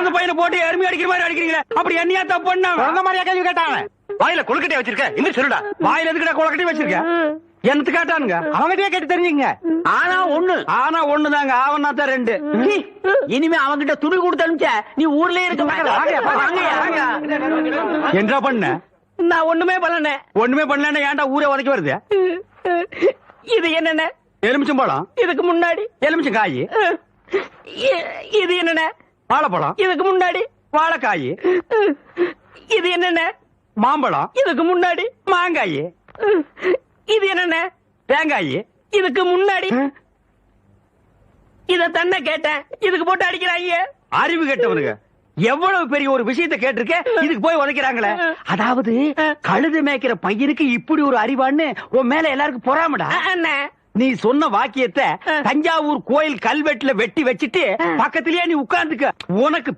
குழந்தை பையனை போட்டு எருமை அடிக்கிற மாதிரி அடிக்கிறீங்களே, அப்படி என்னையா தப்பு பண்ண? குழந்தை மாதிரியா கேள்வி கேட்டாங்க? வாயில கொழுக்கட்டையா வச்சிருக்க, இன்னும் சொல்லுடா. வாயில எதுக்கிட்ட குளக்கட்டி வச்சிருக்க? எனக்கு கேட்டானுங்க. அவங்ககிட்டயே கேட்டு தெரிஞ்சுங்க. ஆனா ஒண்ணுதாங்க, ஆவனா தான் ரெண்டு. இனிமே அவங்கிட்ட துணி கொடுத்து அனுப்பிச்ச நீ ஊர்லயே இருக்க மாட்டே. என்ன பண்ண? நான் ஒண்ணுமே பண்ணல. ஒண்ணுமே பண்ணல, ஏன்டா ஊரே உதைக்க வருது? இது என்னென்ன? எலுமிச்சம்பழம். இதுக்கு முன்னாடி எலுமிச்சம் காய். இது என்னென்ன? வாழைப்பழம். இதுக்கு முன்னாடி வாழைக்காய். இது என்னென்ன? மாம்பழம். இதுக்கு முன்னாடி மாங்காய். இது என்னென்ன? தேங்காய். இதுக்கு முன்னாடி இத தன்னை கேட்டேன், இதுக்கு போட்டு அடிக்கிறாங்க. அறிவு கெட்டவனுங்க, எவ்வளவு பெரிய ஒரு விஷயத்தை கேட்டிருக்க, இதுக்கு போய் உதைக்கிறாங்களே. அதாவது கழுது மேய்க்கிற பையனுக்கு இப்படி ஒரு அறிவான்னு உன் மேல எல்லாருக்கும் பொறாமடா. அண்ணே, நீ சொன்ன வாக்கியத்தை தஞ்சாவூர் கோயில் கல்வெட்டுல வெட்டி வச்சிட்டு பக்கத்திலேயே நீ உட்கார்ந்துக்க. உனக்கு